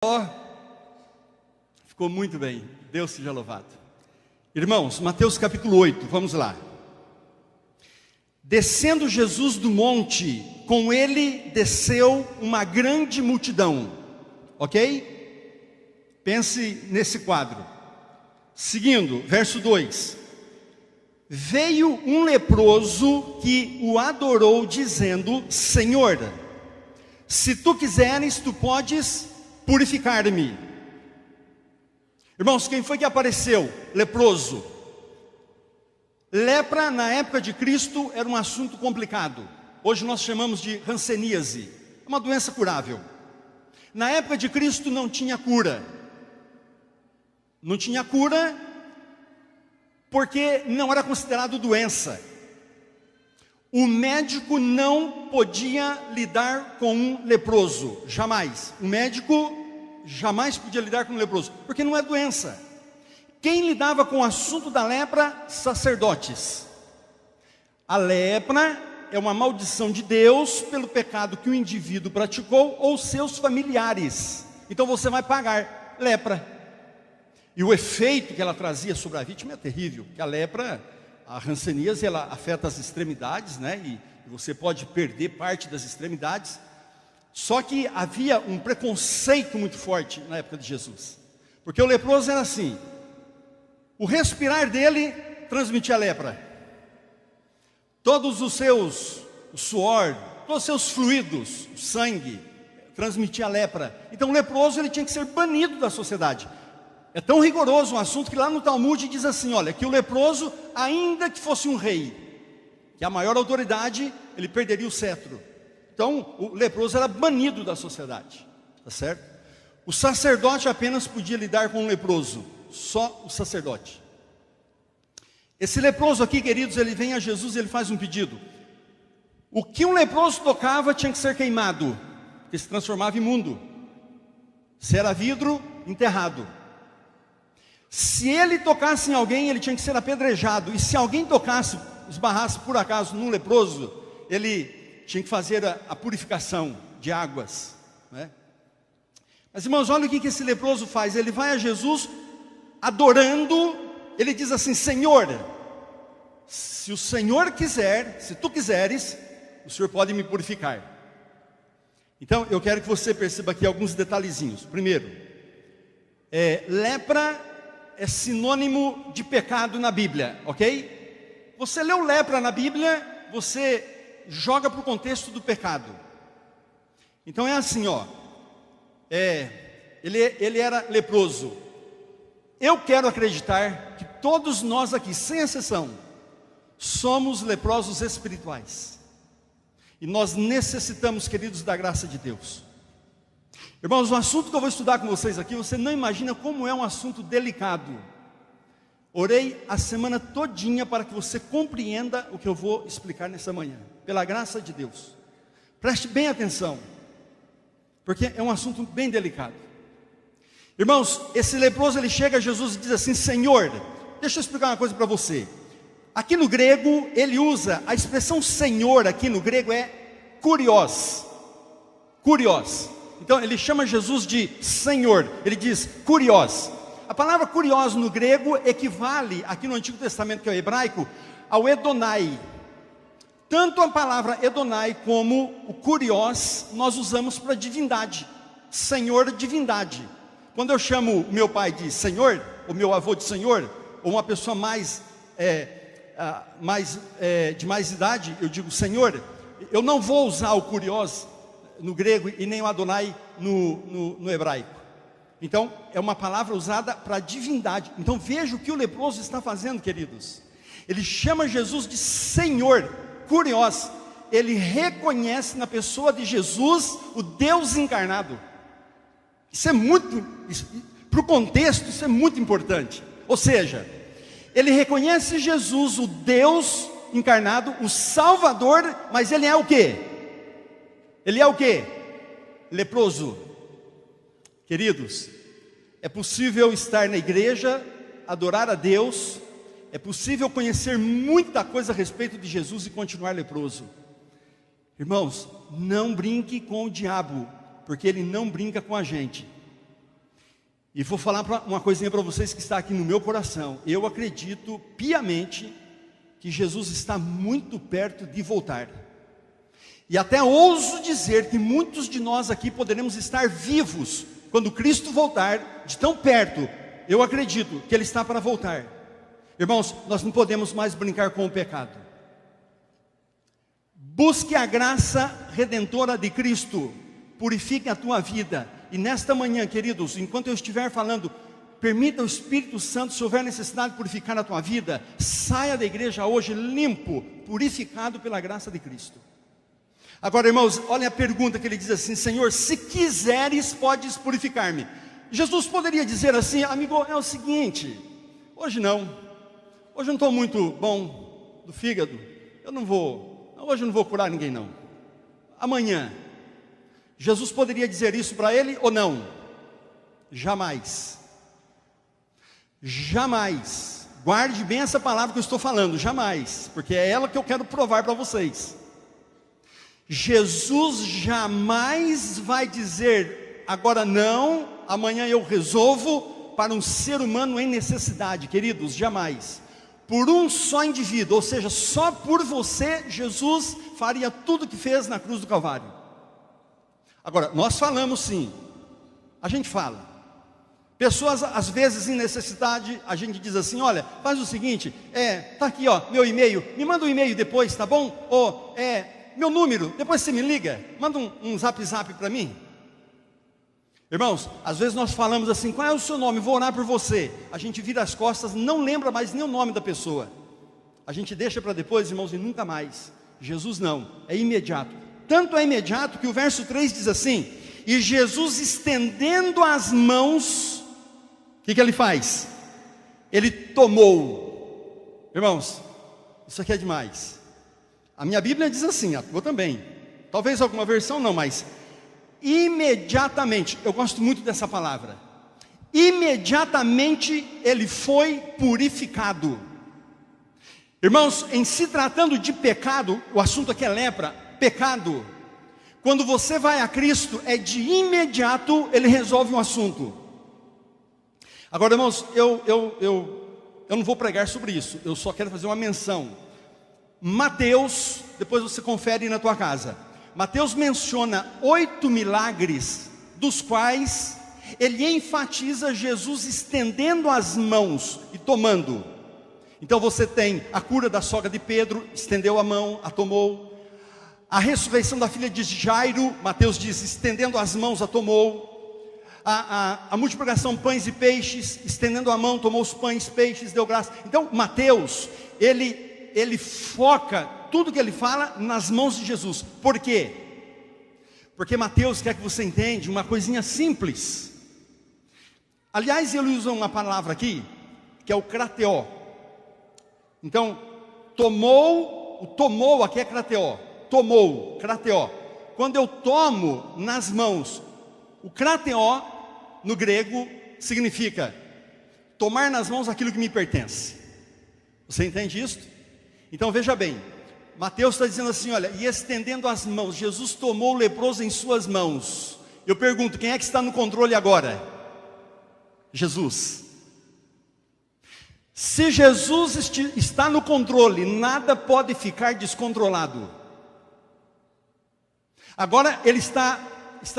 Ó, ficou muito bem, Deus seja louvado. Irmãos, Mateus capítulo 8, vamos lá. Descendo Jesus do monte, com ele desceu uma grande multidão, ok? Pense nesse quadro. Seguindo, verso 2: veio um leproso que o adorou, dizendo: Senhor, se tu quiseres, tu podes purificar-me. Irmãos, quem foi que apareceu? Leproso. Lepra na época de Cristo era um assunto complicado. Hoje nós chamamos de hanseníase. É uma doença curável. Na época de Cristo não tinha cura. Não tinha cura porque não era considerado doença. O médico não podia lidar com um leproso, jamais. O médico jamais podia lidar com um leproso, porque não é doença. Quem lidava com o assunto da lepra? Sacerdotes. A lepra é uma maldição de Deus pelo pecado que o indivíduo praticou ou seus familiares. Então você vai pagar lepra. E o efeito que ela trazia sobre a vítima é terrível, porque a lepra, a hanseníase, ela afeta as extremidades, né? E você pode perder parte das extremidades. Só que havia um preconceito muito forte na época de Jesus, porque o leproso era assim: o respirar dele transmitia lepra. Todos os seus, o suor, todos os seus fluidos, o sangue, transmitia lepra. Então o leproso ele tinha que ser banido da sociedade. É tão rigoroso um assunto que lá no Talmud diz assim: olha, que o leproso, ainda que fosse um rei, que a maior autoridade, ele perderia o cetro. Então o leproso era banido da sociedade, tá certo? O sacerdote apenas podia lidar com o leproso, só o sacerdote. Esse leproso aqui, queridos, ele vem a Jesus e ele faz um pedido. O que um leproso tocava tinha que ser queimado, porque se transformava em imundo. Se era vidro, enterrado. Se ele tocasse em alguém, ele tinha que ser apedrejado. E se alguém tocasse, esbarrasse por acaso num leproso, ele tinha que fazer a purificação de águas, né? Mas irmãos, olha o que esse leproso faz. Ele vai a Jesus adorando. Ele diz assim: Senhor, se o Senhor quiser, se tu quiseres, o Senhor pode me purificar. Então eu quero que você perceba aqui alguns detalhezinhos. Primeiro, lepra é sinônimo de pecado na Bíblia, ok? Você leu lepra na Bíblia, você joga para o contexto do pecado. Então é assim, ó. Ele era leproso. Eu quero acreditar que todos nós aqui, sem exceção, somos leprosos espirituais. E nós necessitamos, queridos, da graça de Deus. Irmãos, o assunto que eu vou estudar com vocês aqui, você não imagina como é um assunto delicado. Orei a semana todinha para que você compreenda o que eu vou explicar nessa manhã, pela graça de Deus. Preste bem atenção, porque é um assunto bem delicado. Irmãos, esse leproso ele chega a Jesus e diz assim: Senhor, deixa eu explicar uma coisa para você. Aqui no grego ele usa a expressão Senhor, aqui no grego é kurios. Kurios. Então ele chama Jesus de Senhor, ele diz kurios. A palavra kurios no grego equivale, aqui no Antigo Testamento, que é o hebraico, ao Edonai. Tanto a palavra Edonai como o kurios nós usamos para divindade. Senhor, divindade. Quando eu chamo meu pai de Senhor, ou meu avô de Senhor, ou uma pessoa de mais idade, eu digo Senhor, eu não vou usar o kurios no grego e nem o Adonai no hebraico. Então é uma palavra usada para divindade. Então veja o que o leproso está fazendo, queridos. Ele chama Jesus de Senhor, kurios. Ele reconhece na pessoa de Jesus o Deus encarnado. Isso é muito, para o contexto, isso é muito importante. Ou seja, ele reconhece Jesus, o Deus encarnado, o Salvador, mas ele é o quê? Ele é o quê? Leproso. Queridos, é possível estar na igreja, adorar a Deus, é possível conhecer muita coisa a respeito de Jesus e continuar leproso. Irmãos, não brinque com o diabo, porque ele não brinca com a gente. E vou falar uma coisinha para vocês que está aqui no meu coração. Eu acredito piamente que Jesus está muito perto de voltar. E até ouso dizer que muitos de nós aqui poderemos estar vivos quando Cristo voltar, de tão perto. Eu acredito que Ele está para voltar. Irmãos, nós não podemos mais brincar com o pecado. Busque a graça redentora de Cristo. Purifique a tua vida. E nesta manhã, queridos, enquanto eu estiver falando, permita o Espírito Santo, se houver necessidade de purificar a tua vida, saia da igreja hoje limpo, purificado pela graça de Cristo. Agora, irmãos, olha a pergunta que ele diz assim: Senhor, se quiseres, podes purificar-me. Jesus poderia dizer assim: amigo, é o seguinte, hoje não estou muito bom do fígado, hoje eu não vou curar ninguém não, amanhã. Jesus poderia dizer isso para ele ou não? Jamais. Jamais. Guarde bem essa palavra que eu estou falando, jamais, porque é ela que eu quero provar para vocês. Jesus jamais vai dizer, agora não, amanhã eu resolvo, para um ser humano em necessidade, queridos, jamais. Por um só indivíduo, ou seja, só por você, Jesus faria tudo o que fez na cruz do Calvário. Agora, nós falamos sim, a gente fala. Pessoas às vezes em necessidade, a gente diz assim: olha, faz o seguinte, tá aqui ó, meu e-mail, me manda um e-mail depois, tá bom? Ou meu número, depois você me liga, manda um zap para mim. Irmãos, às vezes nós falamos assim: qual é o seu nome? Vou orar por você. A gente vira as costas, não lembra mais nem o nome da pessoa. A gente deixa para depois, irmãos, e nunca mais. Jesus não, é imediato. Tanto é imediato que o verso 3 diz assim: e Jesus estendendo as mãos, o que ele faz? Ele tomou. Irmãos, isso aqui é demais. A minha Bíblia diz assim, a tua também. Talvez alguma versão não, mas imediatamente, eu gosto muito dessa palavra. Imediatamente ele foi purificado. Irmãos, em se tratando de pecado, o assunto aqui é lepra, pecado. Quando você vai a Cristo, é de imediato ele resolve um assunto. Agora, irmãos, eu não vou pregar sobre isso, eu só quero fazer uma menção. Mateus, depois você confere na tua casa. Mateus menciona 8 milagres, dos quais ele enfatiza Jesus estendendo as mãos e tomando. Então você tem a cura da sogra de Pedro, estendeu a mão, a tomou. A ressurreição da filha de Jairo, Mateus diz, estendendo as mãos, a tomou. A multiplicação pães e peixes, estendendo a mão, tomou os pães, peixes, deu graça. Então Mateus, ele foca tudo que ele fala nas mãos de Jesus. Por quê? Porque Mateus quer que você entenda uma coisinha simples. Aliás, ele usa uma palavra aqui, que é o krateó. Então, tomou aqui é krateó. Tomou, krateó. Quando eu tomo nas mãos, o krateó, no grego, significa tomar nas mãos aquilo que me pertence. Você entende isso? Então veja bem, Mateus está dizendo assim, olha, e estendendo as mãos, Jesus tomou o leproso em suas mãos. Eu pergunto, quem é que está no controle agora? Jesus. Se Jesus está no controle, nada pode ficar descontrolado. Agora ele está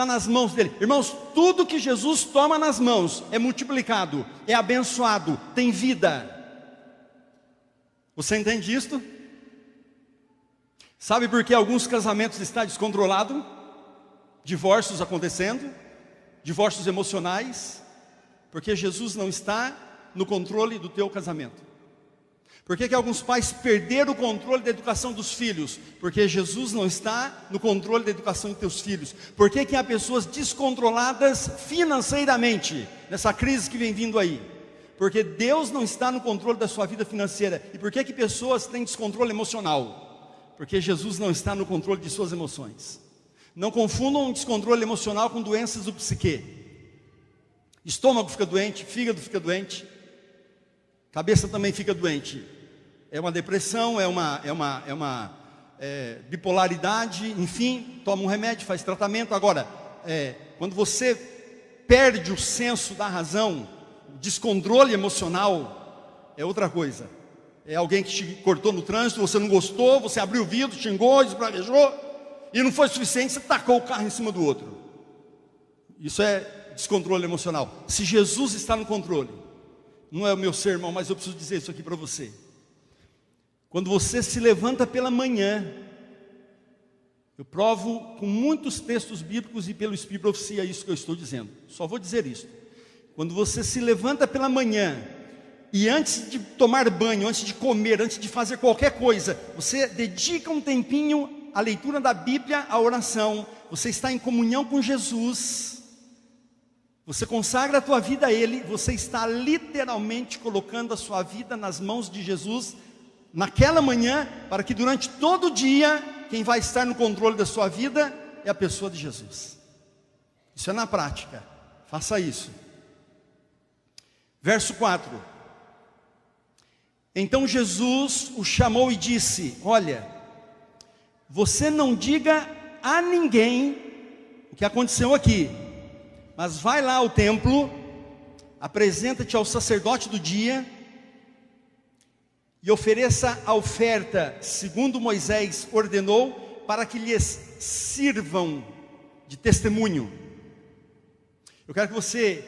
nas mãos dele. Irmãos, tudo que Jesus toma nas mãos é multiplicado, é abençoado, tem vida. Você entende isto? Sabe por que alguns casamentos estão descontrolados? Divórcios acontecendo, divórcios emocionais, porque Jesus não está no controle do teu casamento. Por que alguns pais perderam o controle da educação dos filhos? Porque Jesus não está no controle da educação de teus filhos. Por que há pessoas descontroladas financeiramente, nessa crise que vem vindo aí? Porque Deus não está no controle da sua vida financeira. E por que pessoas têm descontrole emocional? Porque Jesus não está no controle de suas emoções. Não confundam um descontrole emocional com doenças do psique. Estômago fica doente, fígado fica doente, cabeça também fica doente. É uma depressão, é uma bipolaridade, enfim, toma um remédio, faz tratamento. Agora, quando você perde o senso da razão, o descontrole emocional, é outra coisa. É alguém que te cortou no trânsito, você não gostou, você abriu o vidro, xingou, esbravejou, e não foi suficiente, você tacou o carro em cima do outro. Isso é descontrole emocional. Se Jesus está no controle, não é o meu sermão, mas eu preciso dizer isso aqui para você. Quando você se levanta pela manhã, eu provo com muitos textos bíblicos e pelo Espírito Profecia isso que eu estou dizendo. Só vou dizer isso. Quando você se levanta pela manhã e antes de tomar banho, antes de comer, antes de fazer qualquer coisa, você dedica um tempinho à leitura da Bíblia, à oração, você está em comunhão com Jesus, você consagra a tua vida a Ele, você está literalmente colocando a sua vida nas mãos de Jesus, naquela manhã, para que durante todo o dia, quem vai estar no controle da sua vida é a pessoa de Jesus. Isso é na prática, faça isso. Verso 4. Então Jesus o chamou e disse: olha, você não diga a ninguém o que aconteceu aqui, mas vai lá ao templo, apresenta-te ao sacerdote do dia e ofereça a oferta segundo Moisés ordenou, para que lhes sirvam de testemunho. Eu quero que você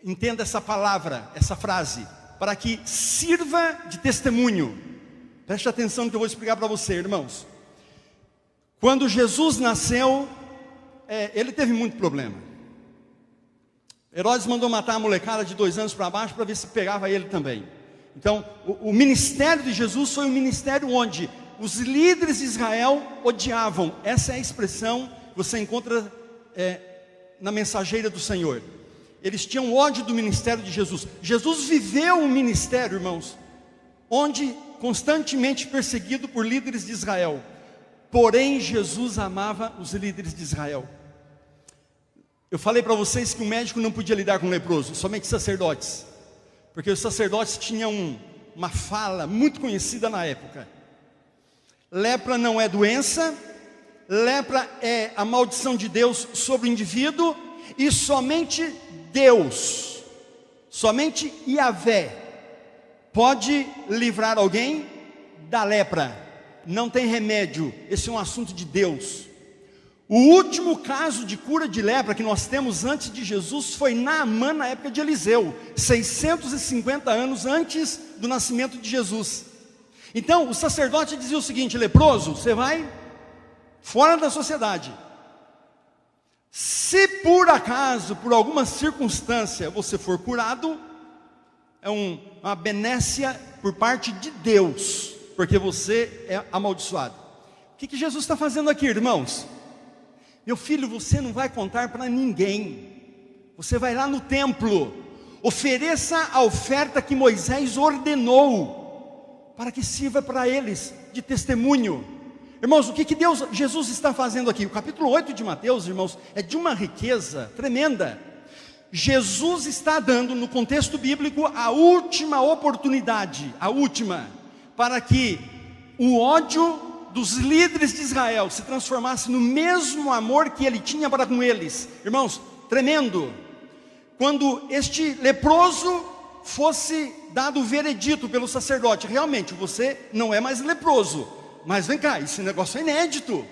entenda essa palavra, essa frase, para que sirva de testemunho. Preste atenção no que eu vou explicar para você, irmãos. Quando Jesus nasceu, ele teve muito problema. Herodes mandou matar a molecada de 2 anos para baixo, para ver se pegava ele também. Então, o ministério de Jesus foi um ministério onde os líderes de Israel odiavam. Essa é a expressão que você encontra na mensageira do Senhor. Eles tinham ódio do ministério de Jesus. Jesus viveu um ministério, irmãos, onde constantemente perseguido por líderes de Israel. Porém, Jesus amava os líderes de Israel. Eu falei para vocês que o médico não podia lidar com leproso, somente sacerdotes. Porque os sacerdotes tinham uma fala muito conhecida na época. Lepra não é doença, lepra é a maldição de Deus sobre o indivíduo, e somente Deus, somente Yahvé, pode livrar alguém da lepra. Não tem remédio, esse é um assunto de Deus. O último caso de cura de lepra que nós temos antes de Jesus foi Naamã, na época de Eliseu, 650 anos antes do nascimento de Jesus. Então o sacerdote dizia o seguinte: leproso, você vai fora da sociedade. Se por acaso, por alguma circunstância, você for curado, é uma benécia por parte de Deus, porque você é amaldiçoado. O que Jesus está fazendo aqui, irmãos? Meu filho, você não vai contar para ninguém. Você vai lá no templo, ofereça a oferta que Moisés ordenou, para que sirva para eles de testemunho. Irmãos, o que Jesus está fazendo aqui? O capítulo 8 de Mateus, irmãos, é de uma riqueza tremenda. Jesus está dando, no contexto bíblico, a última oportunidade, para que o ódio dos líderes de Israel se transformasse no mesmo amor que ele tinha para com eles. Irmãos, tremendo. Quando este leproso fosse dado o veredito pelo sacerdote: realmente você não é mais leproso. Mas vem cá, esse negócio é inédito.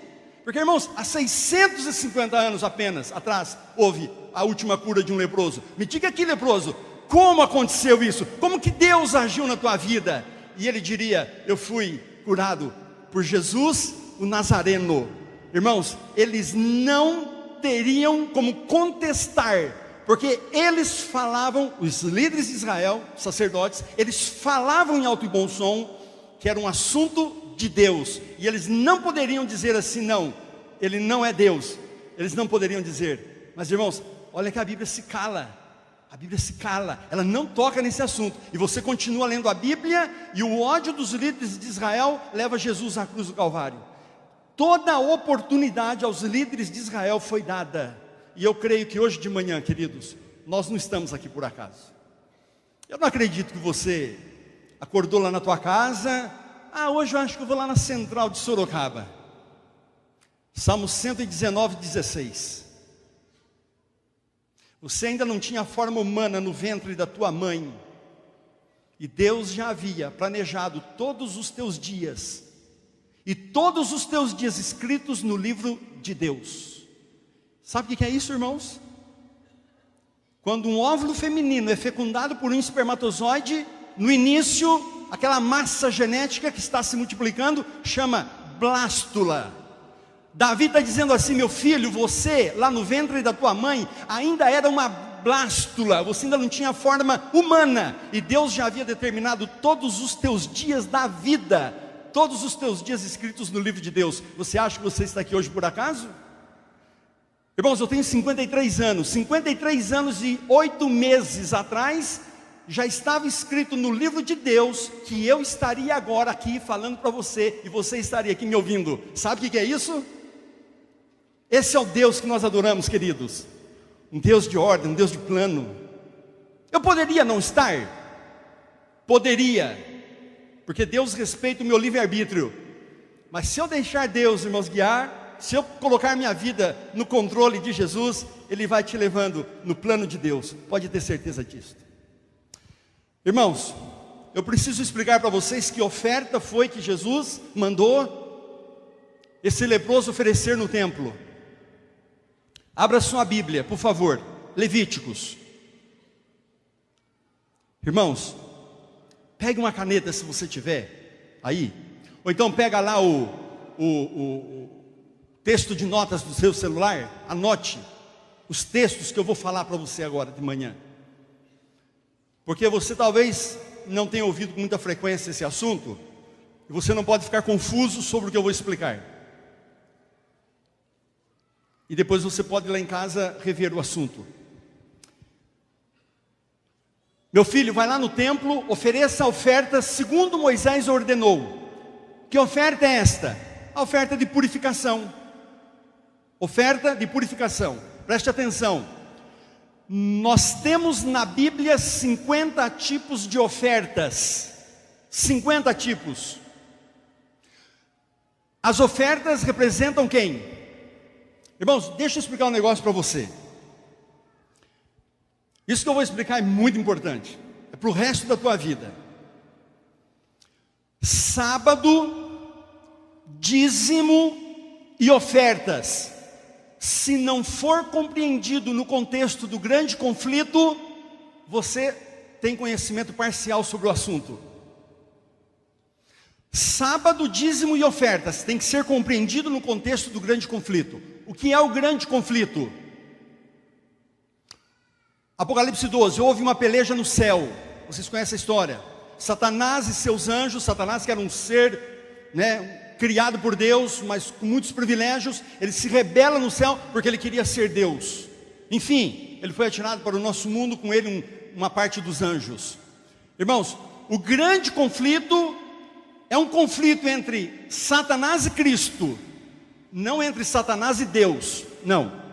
Porque, irmãos, há 650 anos apenas atrás houve a última cura de um leproso. Me diga aqui, leproso, como aconteceu isso? Como que Deus agiu na tua vida? E ele diria: eu fui curado por Jesus o Nazareno. Irmãos, eles não teriam como contestar, porque eles falavam, os líderes de Israel, sacerdotes, eles falavam em alto e bom som que era um assunto de Deus, e eles não poderiam dizer assim: não, ele não é Deus. Eles não poderiam dizer. Mas, irmãos, olha que a Bíblia se cala. A Bíblia se cala, ela não toca nesse assunto. E você continua lendo a Bíblia, e o ódio dos líderes de Israel leva Jesus à cruz do Calvário. Toda a oportunidade aos líderes de Israel foi dada. E eu creio que hoje de manhã, queridos, nós não estamos aqui por acaso. Eu não acredito que você acordou lá na tua casa: hoje eu acho que eu vou lá na central de Sorocaba. Salmo 119, 16. Você ainda não tinha forma humana no ventre da tua mãe. E Deus já havia planejado todos os teus dias. E todos os teus dias escritos no livro de Deus. Sabe o que é isso, irmãos? Quando um óvulo feminino é fecundado por um espermatozoide, no início, aquela massa genética que está se multiplicando, chama blástula. Davi está dizendo assim: meu filho, você lá no ventre da tua mãe ainda era uma blástula, você ainda não tinha forma humana, e Deus já havia determinado todos os teus dias da vida, todos os teus dias escritos no livro de Deus. Você acha que você está aqui hoje por acaso? Irmãos, eu tenho 53 anos, 53 anos e 8 meses atrás, já estava escrito no livro de Deus, que eu estaria agora aqui falando para você, e você estaria aqui me ouvindo. Sabe o que é isso? Esse é o Deus que nós adoramos, queridos. Um Deus de ordem, um Deus de plano. Eu poderia não estar? Poderia, porque Deus respeita o meu livre-arbítrio. Mas se eu deixar Deus, irmãos, guiar, se eu colocar minha vida no controle de Jesus, Ele vai te levando no plano de Deus. Pode ter certeza disso. Irmãos, eu preciso explicar para vocês que oferta foi que Jesus mandou esse leproso oferecer no templo. Abra sua Bíblia, por favor, Levíticos. Irmãos, pegue uma caneta se você tiver aí, ou então pega lá o texto de notas do seu celular, anote os textos que eu vou falar para você agora de manhã. Porque você talvez não tenha ouvido com muita frequência esse assunto, e você não pode ficar confuso sobre o que eu vou explicar. E depois você pode ir lá em casa rever o assunto. Meu filho, vai lá no templo, ofereça a oferta segundo Moisés ordenou. Que oferta é esta? A oferta de purificação. Oferta de purificação. Preste atenção. Nós temos na Bíblia 50 tipos de ofertas. 50 tipos. As ofertas representam quem? Irmãos, deixa eu explicar um negócio para você. Isso que eu vou explicar é muito importante. É para o resto da tua vida. Sábado, dízimo e ofertas, se não for compreendido no contexto do grande conflito, você tem conhecimento parcial sobre o assunto. Sábado, dízimo e ofertas tem que ser compreendido no contexto do grande conflito. O que é o grande conflito? Apocalipse 12, houve uma peleja no céu. Vocês conhecem a história? Satanás e seus anjos, Satanás que era um ser, criado por Deus, mas com muitos privilégios, ele se rebela no céu porque ele queria ser Deus. Enfim, ele foi atirado para o nosso mundo, com ele uma parte dos anjos. Irmãos, o grande conflito é um conflito entre Satanás e Cristo, não entre Satanás e Deus, não.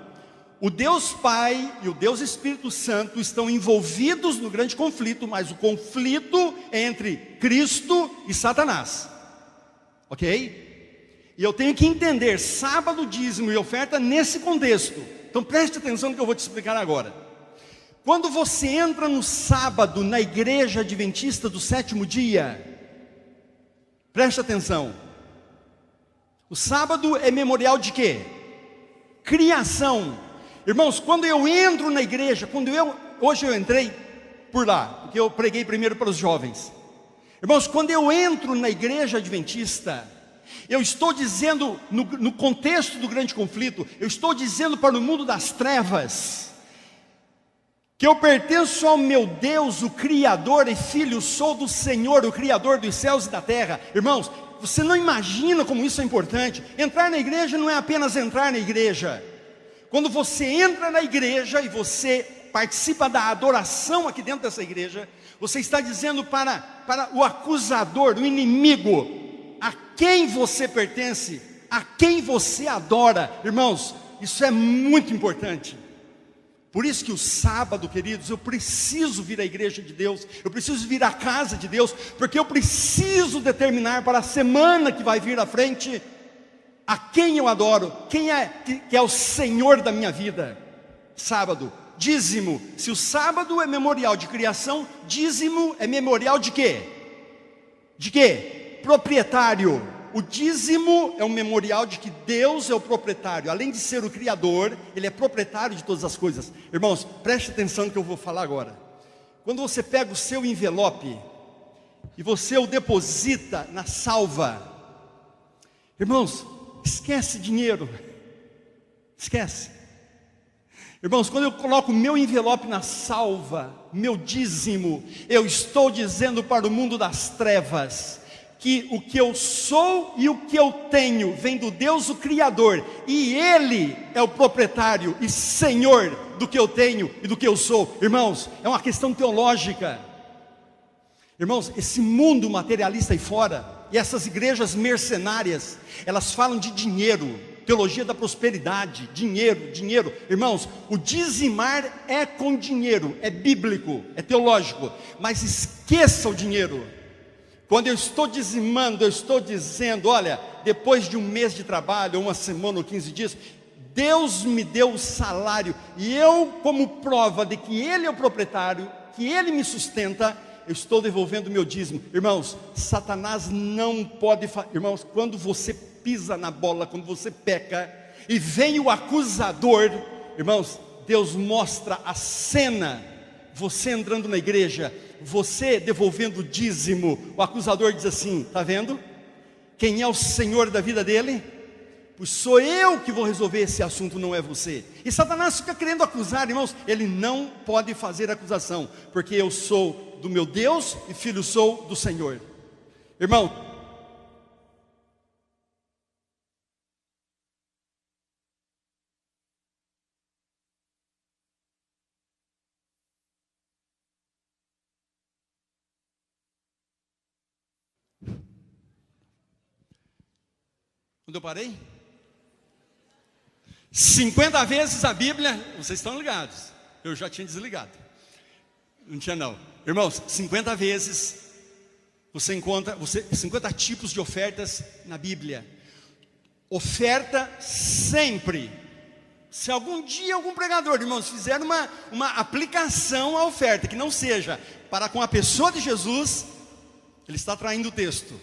O Deus Pai e o Deus Espírito Santo estão envolvidos no grande conflito, mas o conflito é entre Cristo e Satanás, ok? E eu tenho que entender sábado, dízimo e oferta nesse contexto. Então preste atenção no que eu vou te explicar agora. Quando você entra no sábado na igreja adventista do sétimo dia, preste atenção. O sábado é memorial de quê? Criação. Irmãos, quando eu entro na igreja, hoje eu entrei por lá, porque eu preguei primeiro para os jovens. Irmãos, quando eu entro na igreja adventista, eu estou dizendo, no contexto do grande conflito, eu estou dizendo para o mundo das trevas, que eu pertenço ao meu Deus, o Criador, e filho sou do Senhor, o Criador dos céus e da terra. Irmãos, você não imagina como isso é importante. Entrar na igreja não é apenas entrar na igreja. Quando você entra na igreja e você participa da adoração aqui dentro dessa igreja, você está dizendo para o acusador, o inimigo, a quem você pertence, a quem você adora. Irmãos, isso é muito importante. Por isso que o sábado, queridos, eu preciso vir à igreja de Deus, eu preciso vir à casa de Deus, porque eu preciso determinar para a semana que vai vir à frente, a quem eu adoro, quem é que é o Senhor da minha vida. Sábado, dízimo. Se o sábado é memorial de criação, dízimo é memorial de quê? De quê? Proprietário. O dízimo é um memorial de que Deus é o proprietário. Além de ser o criador, Ele é proprietário de todas as coisas. Irmãos, preste atenção no que eu vou falar agora. Quando você pega o seu envelope e você o deposita na salva, irmãos, esquece dinheiro. Esquece. Irmãos, quando eu coloco o meu envelope na salva, meu dízimo, eu estou dizendo para o mundo das trevas que o que eu sou e o que eu tenho vem do Deus o Criador, e Ele é o proprietário e Senhor do que eu tenho e do que eu sou. Irmãos, é uma questão teológica. Irmãos, esse mundo materialista aí fora, e essas igrejas mercenárias, elas falam de dinheiro, teologia da prosperidade, dinheiro, dinheiro. Irmãos, o dizimar é com dinheiro, é bíblico, é teológico, mas esqueça o dinheiro. Quando eu estou dizimando, eu estou dizendo, olha, depois de um mês de trabalho, uma semana ou 15 dias, Deus me deu o salário, e eu, como prova de que Ele é o proprietário, que Ele me sustenta, eu estou devolvendo o meu dízimo. Irmãos, Satanás não pode irmãos, quando você pisa na bola, quando você peca, e vem o acusador, irmãos, Deus mostra a cena, você entrando na igreja, você devolvendo o dízimo, o acusador diz assim, está vendo? Quem é o Senhor da vida dele? Pois sou eu que vou resolver esse assunto, não é você. E Satanás fica querendo acusar, irmãos, ele não pode fazer acusação, porque eu sou do meu Deus e filho sou do Senhor. Irmão, quando eu parei? 50 vezes a Bíblia, vocês estão ligados, eu já tinha desligado, não tinha não. Irmãos, 50 vezes você encontra 50 tipos de ofertas na Bíblia. Oferta sempre. Se algum dia algum pregador, irmãos, fizer uma aplicação à oferta que não seja para com a pessoa de Jesus, ele está traindo o texto.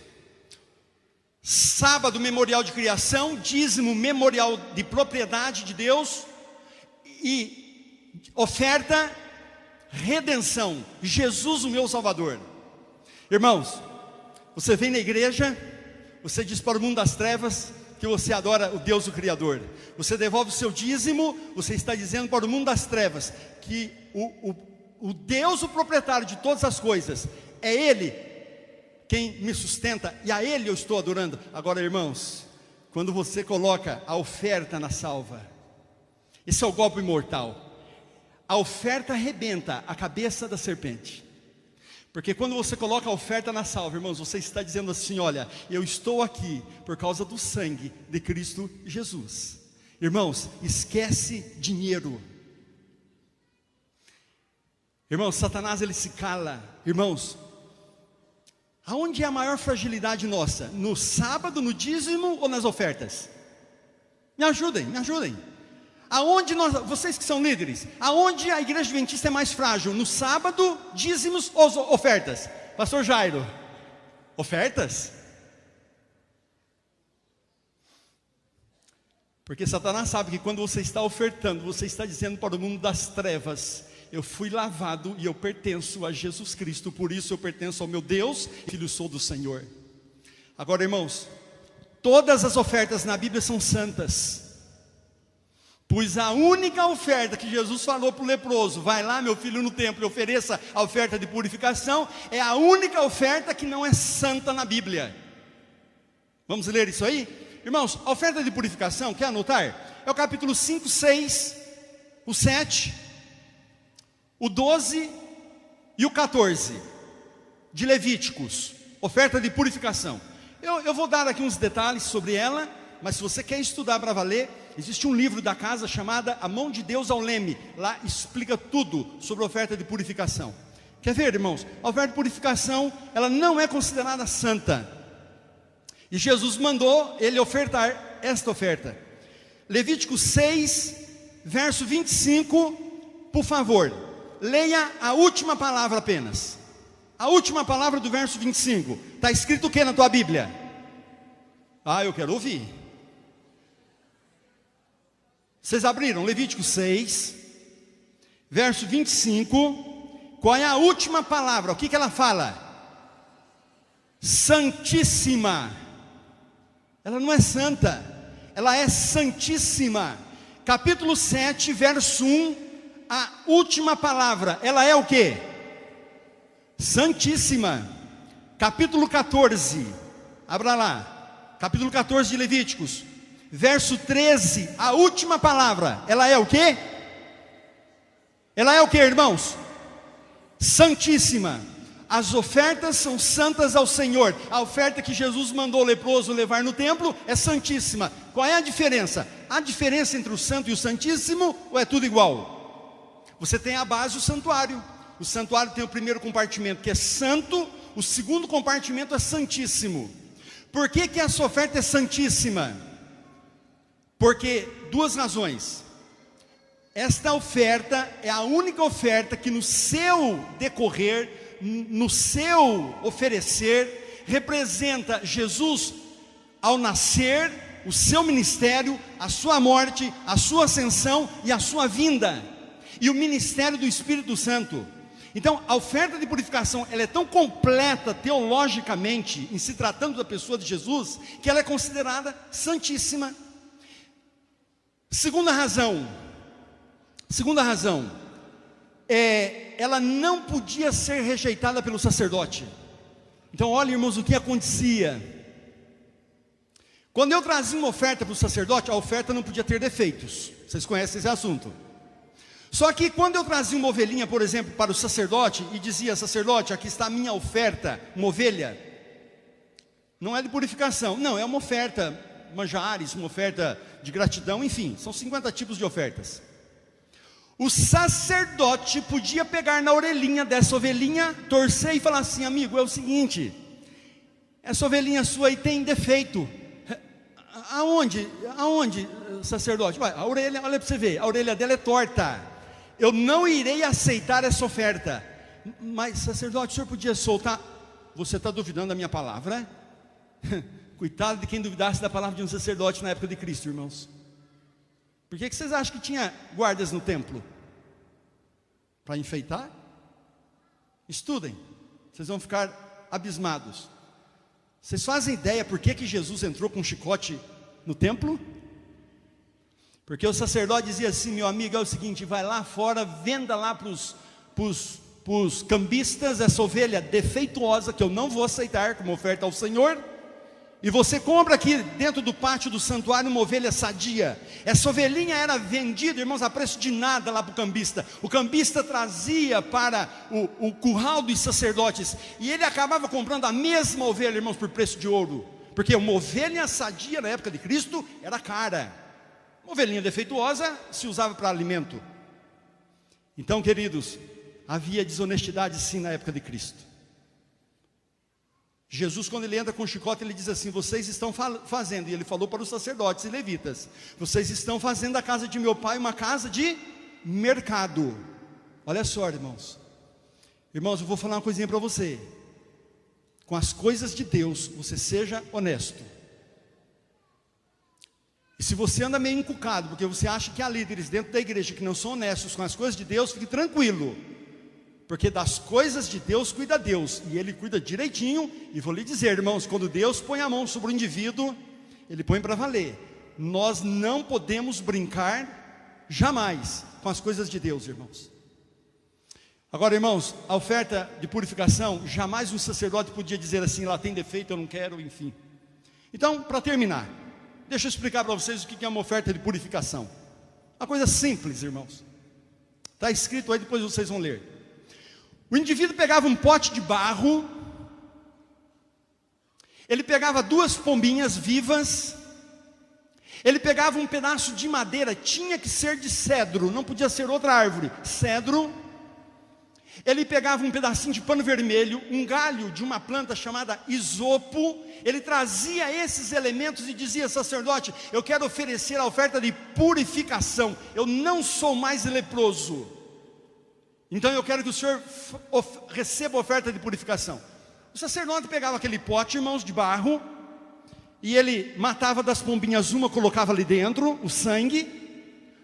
Sábado, memorial de criação, dízimo, memorial de propriedade de Deus, e oferta, redenção, Jesus o meu Salvador. Irmãos, você vem na igreja, você diz para o mundo das trevas que você adora o Deus o Criador. Você devolve o seu dízimo, você está dizendo para o mundo das trevas que o Deus o proprietário de todas as coisas, é Ele quem me sustenta, e a Ele eu estou adorando. Agora, irmãos, quando você coloca a oferta na salva, esse é o golpe mortal. A oferta arrebenta a cabeça da serpente. Porque quando você coloca a oferta na salva, irmãos, você está dizendo assim, olha, eu estou aqui por causa do sangue de Cristo Jesus. Irmãos, esquece dinheiro. Irmãos, Satanás ele se cala. Irmãos, aonde é a maior fragilidade nossa? No sábado, no dízimo ou nas ofertas? Me ajudem, me ajudem. Aonde vocês que são líderes, aonde a igreja adventista é mais frágil? No sábado, dízimos ou ofertas? Pastor Jairo, ofertas? Porque Satanás sabe que quando você está ofertando, você está dizendo para o mundo das trevas, eu fui lavado e eu pertenço a Jesus Cristo, por isso eu pertenço ao meu Deus, filho sou do Senhor. Agora, irmãos, todas as ofertas na Bíblia são santas, pois a única oferta que Jesus falou para o leproso, vai lá meu filho no templo e ofereça a oferta de purificação, é a única oferta que não é santa na Bíblia. Vamos ler isso aí? Irmãos, a oferta de purificação, quer anotar? É o capítulo 5, 6, o 7, o 12 e o 14 de Levíticos, oferta de purificação. Eu vou dar aqui uns detalhes sobre ela, mas se você quer estudar para valer, existe um livro da casa chamado A Mão de Deus ao Leme. Lá explica tudo sobre a oferta de purificação. Quer ver, irmãos? A oferta de purificação, ela não é considerada santa. E Jesus mandou ele ofertar esta oferta. Levítico 6, verso 25, por favor, leia a última palavra apenas. A última palavra do verso 25. Está escrito o que na tua Bíblia? Ah, eu quero ouvir. Vocês abriram Levítico 6, verso 25. Qual é a última palavra? O que ela fala? Santíssima. Ela não é santa, ela é santíssima. Capítulo 7, verso 1, a última palavra, ela é o que? Santíssima. Capítulo 14, abra lá, capítulo 14 de Levíticos, verso 13, a última palavra, ela é o que? Ela é o que, irmãos? Santíssima. As ofertas são santas ao Senhor. A oferta que Jesus mandou o leproso levar no templo é santíssima. Qual é a diferença? Há diferença entre o santo e o santíssimo, ou é tudo igual? Você tem a base, o santuário. O santuário tem o primeiro compartimento, que é santo. O segundo compartimento é santíssimo. Por que que essa oferta é santíssima? Porque, duas razões. Esta oferta é a única oferta que no seu decorrer, no seu oferecer, representa Jesus ao nascer, o seu ministério, a sua morte, a sua ascensão e a sua vinda, e o ministério do Espírito Santo. Então a oferta de purificação, ela é tão completa teologicamente, em se tratando da pessoa de Jesus, que ela é considerada santíssima. Segunda razão, ela não podia ser rejeitada pelo sacerdote. Então olha, irmãos, o que acontecia. Quando eu trazia uma oferta para o sacerdote, a oferta não podia ter defeitos. Vocês conhecem esse assunto. Só que quando eu trazia uma ovelhinha, por exemplo, para o sacerdote, e dizia: sacerdote, aqui está a minha oferta, uma ovelha, não é de purificação, não, é uma oferta, manjares, uma oferta de gratidão, enfim, são 50 tipos de ofertas. O sacerdote podia pegar na orelhinha dessa ovelhinha, torcer e falar assim: amigo, é o seguinte, essa ovelhinha sua aí tem defeito. Aonde, sacerdote? Ué, a orelha, olha para você ver, a orelha dela é torta. Eu não irei aceitar essa oferta. Mas, sacerdote, o senhor podia soltar? Você está duvidando da minha palavra? Coitado de quem duvidasse da palavra de um sacerdote na época de Cristo, irmãos. Por que vocês acham que tinha guardas no templo? Para enfeitar? Estudem, vocês vão ficar abismados. Vocês fazem ideia por que Jesus entrou com um chicote no templo? Porque o sacerdote dizia assim: meu amigo, é o seguinte, vai lá fora, venda lá para os cambistas essa ovelha defeituosa, que eu não vou aceitar como oferta ao Senhor, e você compra aqui dentro do pátio do santuário uma ovelha sadia. Essa ovelhinha era vendida, irmãos, a preço de nada lá para o cambista. O cambista trazia para o curral dos sacerdotes, e ele acabava comprando a mesma ovelha, irmãos, por preço de ouro. Porque uma ovelha sadia na época de Cristo era cara. Uma ovelhinha defeituosa se usava para alimento. Então, queridos, havia desonestidade sim na época de Cristo. Jesus, quando ele entra com o chicote, ele diz assim: vocês estão fazendo, e ele falou para os sacerdotes e levitas, vocês estão fazendo a casa de meu pai uma casa de mercado. Olha só, irmãos, eu vou falar uma coisinha para você. Com as coisas de Deus, você seja honesto. E se você anda meio encucado, porque você acha que há líderes dentro da igreja que não são honestos com as coisas de Deus, fique tranquilo, porque das coisas de Deus cuida Deus, e Ele cuida direitinho. E vou lhe dizer, irmãos, quando Deus põe a mão sobre o indivíduo, Ele põe para valer. Nós não podemos brincar jamais com as coisas de Deus, irmãos. Agora, irmãos, a oferta de purificação, jamais um sacerdote podia dizer assim: ela tem defeito, eu não quero, enfim. Então, para terminar, deixa eu explicar para vocês o que é uma oferta de purificação. Uma coisa simples, irmãos. Está escrito aí, depois vocês vão ler. O indivíduo pegava um pote de barro, ele pegava 2 pombinhas vivas, ele pegava um pedaço de madeira, tinha que ser de cedro, não podia ser outra árvore, cedro. Ele pegava um pedacinho de pano vermelho, um galho de uma planta chamada isopo. Ele trazia esses elementos e dizia: sacerdote, eu quero oferecer a oferta de purificação. Eu não sou mais leproso, Então eu quero que o senhor receba a oferta de purificação. O sacerdote pegava aquele pote, irmãos, de barro, e ele matava das pombinhas uma, colocava ali dentro o sangue,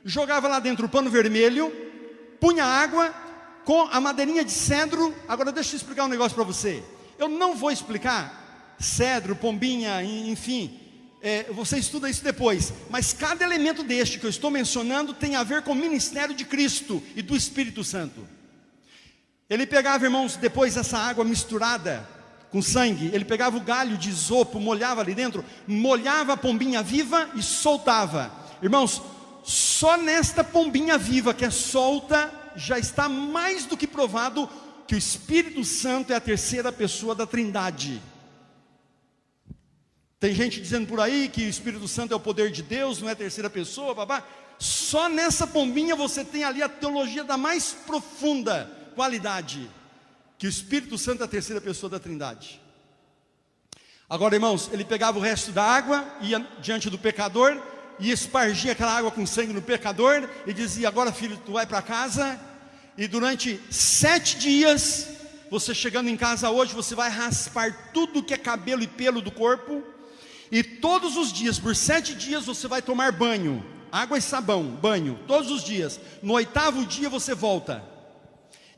jogava lá dentro o pano vermelho, punha água com a madeirinha de cedro. Agora deixa eu explicar um negócio para você. Eu não vou explicar cedro, pombinha, enfim, você estuda isso depois. Mas cada elemento deste que eu estou mencionando tem a ver com o ministério de Cristo e do Espírito Santo. Ele pegava, irmãos, depois essa água misturada com sangue, ele pegava o galho de isopo, molhava ali dentro, molhava a pombinha viva e soltava. Irmãos, só nesta pombinha viva que é solta, já está mais do que provado que o Espírito Santo é a terceira pessoa da Trindade. Tem gente dizendo por aí que o Espírito Santo é o poder de Deus, não é a terceira pessoa, babá. Só nessa pombinha você tem ali a teologia da mais profunda qualidade, que o Espírito Santo é a terceira pessoa da Trindade. Agora, irmãos, ele pegava o resto da água, ia diante do pecador e espargia aquela água com sangue no pecador e dizia: agora, filho, tu vai para casa, e durante 7 dias, você chegando em casa hoje, você vai raspar tudo que é cabelo e pelo do corpo, e todos os dias, por 7 dias, você vai tomar banho, água e sabão, banho, todos os dias. No 8º dia você volta,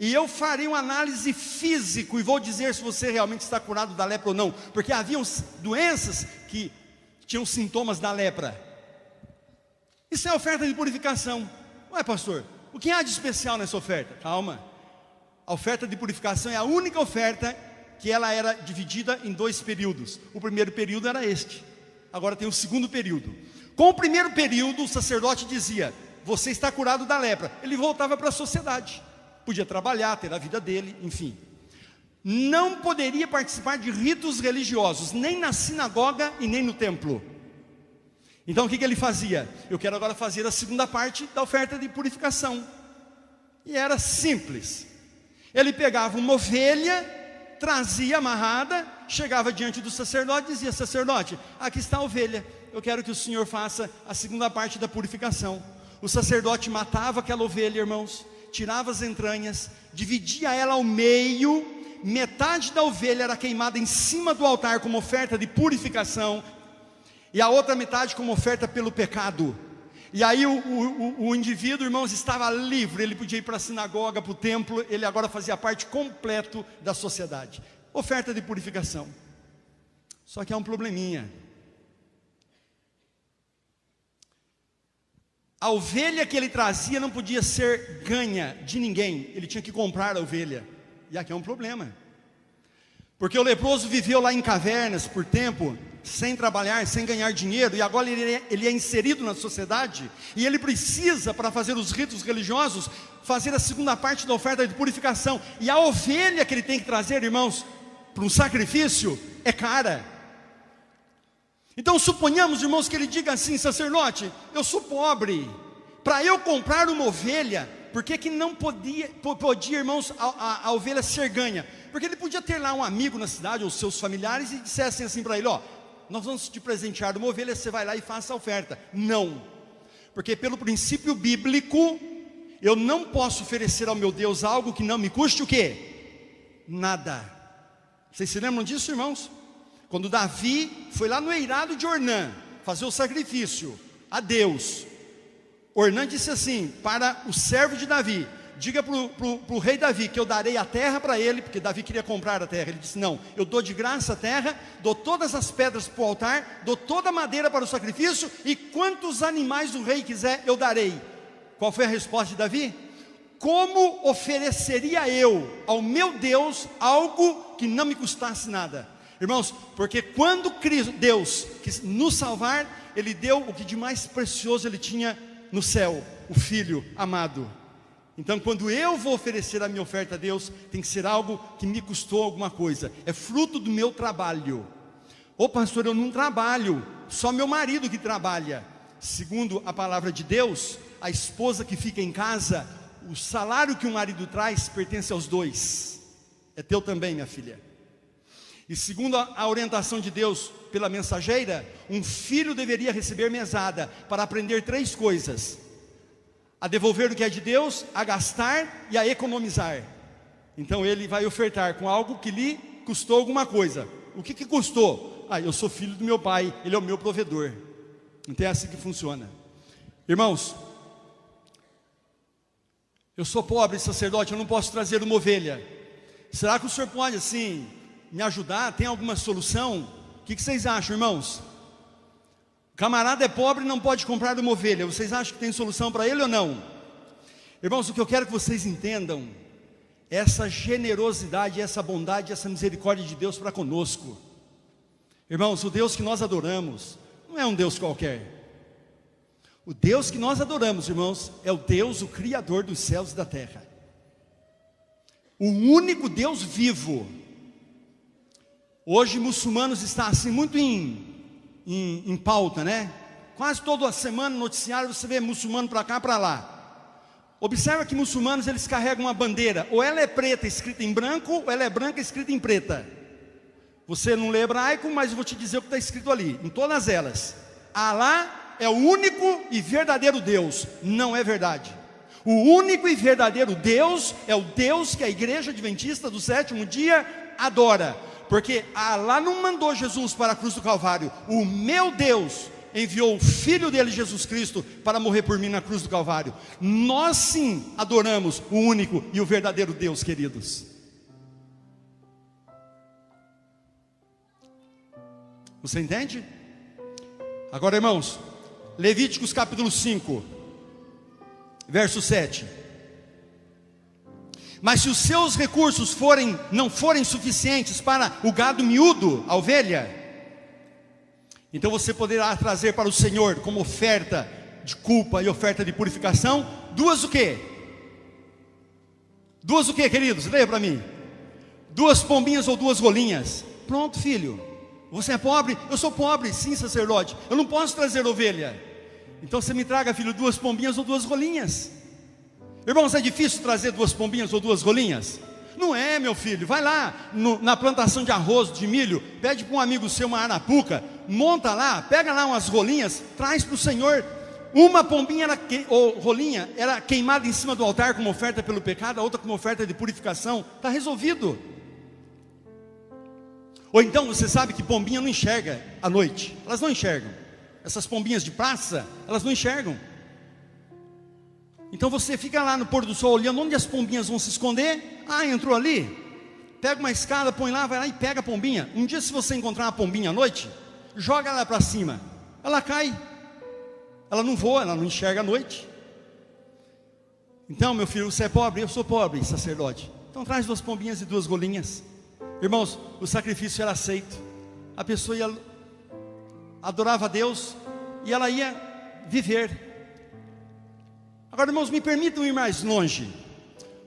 e eu farei uma análise física e vou dizer se você realmente está curado da lepra ou não, porque haviam doenças que tinham sintomas da lepra. Isso é oferta de purificação. Ué, pastor, o que há de especial nessa oferta? Calma, a oferta de purificação é a única oferta que ela era dividida em 2 períodos. O primeiro período era este, agora tem o segundo período. Com o primeiro período, o sacerdote dizia: você está curado da lepra. Ele voltava para a sociedade, podia trabalhar, ter a vida dele, enfim. Não poderia participar de ritos religiosos, nem na sinagoga e nem no templo. Então o que ele fazia? Eu quero agora fazer a segunda parte da oferta de purificação. E era simples. Ele pegava uma ovelha, trazia amarrada, chegava diante do sacerdote e dizia: sacerdote, aqui está a ovelha, eu quero que o senhor faça a segunda parte da purificação. O sacerdote matava aquela ovelha, irmãos, tirava as entranhas, dividia ela ao meio, metade da ovelha era queimada em cima do altar como oferta de purificação, e a outra metade como oferta pelo pecado. E aí o indivíduo, irmãos, estava livre, ele podia ir para a sinagoga, para o templo, ele agora fazia parte completa da sociedade. Oferta de purificação. Só que há um probleminha. A ovelha que ele trazia não podia ser ganha de ninguém, ele tinha que comprar a ovelha. E aqui é um problema, porque o leproso viveu lá em cavernas por tempo, sem trabalhar, sem ganhar dinheiro, e agora ele é inserido na sociedade, e ele precisa, para fazer os ritos religiosos, fazer a segunda parte da oferta de purificação. E a ovelha que ele tem que trazer, irmãos, para um sacrifício, é cara. Então suponhamos, irmãos, que ele diga assim: sacerdote, eu sou pobre, para eu comprar uma ovelha, por que não podia, irmãos, a ovelha ser ganha? Porque ele podia ter lá um amigo na cidade, ou seus familiares, e dissessem assim para ele: ó, nós vamos te presentear de uma ovelha, você vai lá e faça a oferta. Não, porque pelo princípio bíblico, eu não posso oferecer ao meu Deus algo que não me custe o quê? Nada. Vocês se lembram disso, irmãos? Quando Davi foi lá no eirado de Ornã fazer o sacrifício a Deus, Ornã disse assim para o servo de Davi: diga para o rei Davi que eu darei a terra para ele, porque Davi queria comprar a terra. Ele disse: não, eu dou de graça a terra, dou todas as pedras para o altar, dou toda a madeira para o sacrifício, e quantos animais o rei quiser eu darei. Qual foi a resposta de Davi? Como ofereceria eu ao meu Deus algo que não me custasse nada? Irmãos, porque quando Deus quis nos salvar, Ele deu o que de mais precioso Ele tinha no céu, o Filho amado. Então quando eu vou oferecer a minha oferta a Deus, tem que ser algo que me custou alguma coisa, é fruto do meu trabalho. Ô pastor, eu não trabalho, só meu marido que trabalha. Segundo a palavra de Deus, a esposa que fica em casa, o salário que o marido traz pertence aos dois, é teu também, minha filha. E segundo a orientação de Deus pela mensageira, um filho deveria receber mesada para aprender 3 coisas: a devolver o que é de Deus, a gastar e a economizar. Então ele vai ofertar com algo que lhe custou alguma coisa. O que custou? Eu sou filho do meu pai, ele é o meu provedor. Então é assim que funciona. Irmãos, eu sou pobre sacerdote, eu não posso trazer uma ovelha. Será que o senhor pode assim me ajudar? Tem alguma solução? O que vocês acham, irmãos? O camarada é pobre e não pode comprar uma ovelha. Vocês acham que tem solução para ele ou não? Irmãos, o que eu quero que vocês entendam é essa generosidade, essa bondade, essa misericórdia de Deus para conosco. Irmãos, o Deus que nós adoramos não é um Deus qualquer. O Deus que nós adoramos, irmãos, é o Deus, o Criador dos céus e da terra. O único Deus vivo. Hoje muçulmanos estão assim muito em pauta, né? Quase toda a semana no noticiário você vê muçulmano para cá, para lá. Observa que muçulmanos eles carregam uma bandeira, ou ela é preta escrita em branco, ou ela é branca escrita em preta. Você não lê hebraico, mas eu vou te dizer o que está escrito ali, em todas elas. Alá é o único e verdadeiro Deus. Não é verdade. O único e verdadeiro Deus é o Deus que a igreja adventista do sétimo dia adora. Porque Alá não mandou Jesus para a cruz do Calvário. O meu Deus enviou o Filho dele, Jesus Cristo, para morrer por mim na cruz do Calvário. Nós sim adoramos o único e o verdadeiro Deus, queridos. Você entende? Agora, irmãos, Levíticos capítulo 5, verso 7. Mas se os seus recursos não forem suficientes para o gado miúdo, a ovelha, então você poderá trazer para o Senhor como oferta de culpa e oferta de purificação, duas o quê? Duas o quê, queridos? Leia para mim. 2 pombinhas ou 2 rolinhas. Pronto, filho. Você é pobre? Eu sou pobre, sim, sacerdote. Eu não posso trazer ovelha. Então você me traga, filho, 2 pombinhas ou 2 rolinhas. Irmãos, é difícil trazer 2 pombinhas ou 2 rolinhas? Não é, meu filho. Vai lá na plantação de arroz, de milho, pede para um amigo seu uma arapuca, monta lá, pega lá umas rolinhas, traz para o Senhor. Uma pombinha ou rolinha era queimada em cima do altar como oferta pelo pecado, a outra como oferta de purificação. Está resolvido. Ou então você sabe que pombinha não enxerga à noite. Elas não enxergam. Essas pombinhas de praça, elas não enxergam. Então você fica lá no pôr do sol olhando onde as pombinhas vão se esconder. Entrou ali. Pega uma escada, põe lá, vai lá e pega a pombinha. Um dia se você encontrar uma pombinha à noite, joga ela para cima. Ela cai. Ela não voa, ela não enxerga à noite. Então, meu filho, você é pobre? Eu sou pobre, sacerdote. Então traz 2 pombinhas e 2 rolinhas. Irmãos, o sacrifício era aceito. A pessoa adorava a Deus e ela ia viver. Agora, irmãos, me permitam ir mais longe.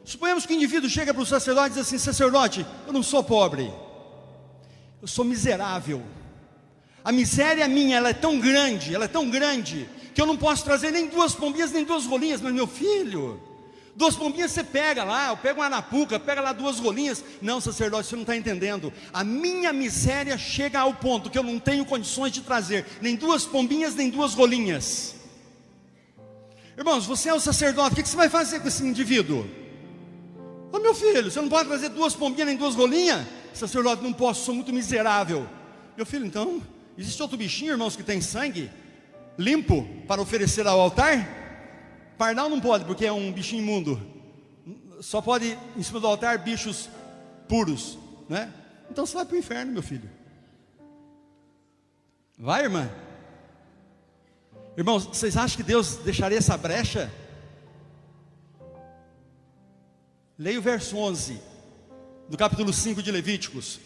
Suponhamos que o indivíduo chega para o sacerdote e diz assim: sacerdote, eu não sou pobre, eu sou miserável. A miséria minha, ela é tão grande, que eu não posso trazer nem 2 pombinhas, nem 2 rolinhas. Mas meu filho, 2 pombinhas você pega lá, eu pego uma arapuca, pega lá 2 rolinhas. Não, sacerdote, você não está entendendo. A minha miséria chega ao ponto que eu não tenho condições de trazer nem 2 pombinhas, nem 2 rolinhas. Irmãos, você é o sacerdote, o que você vai fazer com esse indivíduo? Meu filho, você não pode trazer 2 pombinhas, nem 2 rolinhas? Sacerdote, não posso, sou muito miserável. Meu filho, então, existe outro bichinho, irmãos, que tem sangue limpo para oferecer ao altar? Pardal não pode, porque é um bichinho imundo. Só pode, em cima do altar, bichos puros, né? Então você vai para o inferno, meu filho. Vai, irmã? Irmãos, vocês acham que Deus deixaria essa brecha? Leia o verso 11 do capítulo 5 de Levíticos.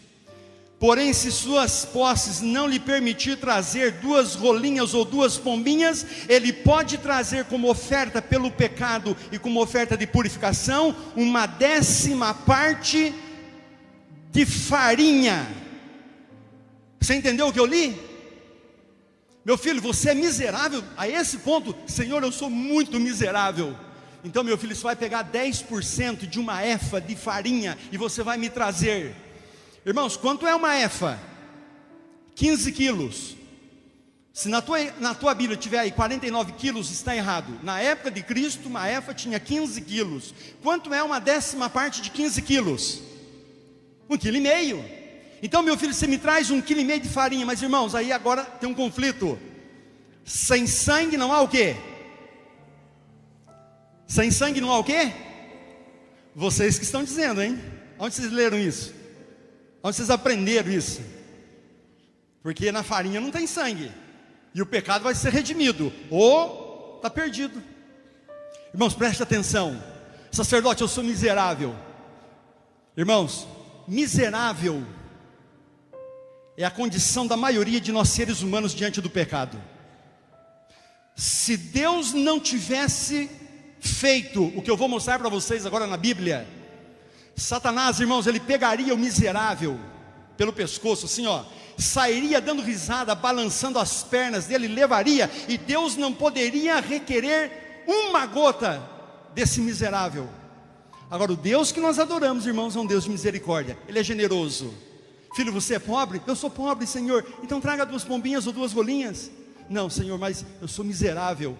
Porém, se suas posses não lhe permitir trazer 2 rolinhas ou 2 pombinhas, ele pode trazer como oferta pelo pecado e como oferta de purificação 1/10 parte de farinha. Você entendeu o que eu li? Meu filho, você é miserável a esse ponto? Senhor, eu sou muito miserável. Então, meu filho, você vai pegar 10% de uma efa de farinha e você vai me trazer. Irmãos, quanto é uma efa? 15 quilos. Se na tua Bíblia tiver aí 49 quilos, está errado. Na época de Cristo, uma efa tinha 15 quilos. Quanto é uma 10ª parte de 15 quilos? 1,5 kg. Então, meu filho, você me traz 1,5 kg de farinha. Mas, irmãos, aí agora tem um conflito. Sem sangue não há o quê? Sem sangue não há o quê? Vocês que estão dizendo, hein? Onde vocês leram isso? Onde vocês aprenderam isso? Porque na farinha não tem sangue. E o pecado vai ser redimido, ou está perdido. Irmãos, preste atenção. Sacerdote, eu sou miserável. Irmãos, miserável é a condição da maioria de nós seres humanos diante do pecado. Se Deus não tivesse feito o que eu vou mostrar para vocês agora na Bíblia, Satanás, irmãos, ele pegaria o miserável pelo pescoço, assim ó, sairia dando risada, balançando as pernas dele, levaria, e Deus não poderia requerer uma gota desse miserável. Agora, o Deus que nós adoramos, irmãos, é um Deus de misericórdia. Ele é generoso. Filho, você é pobre? Eu sou pobre, Senhor. Então traga 2 pombinhas ou 2 rolinhas. Não, Senhor, mas eu sou miserável.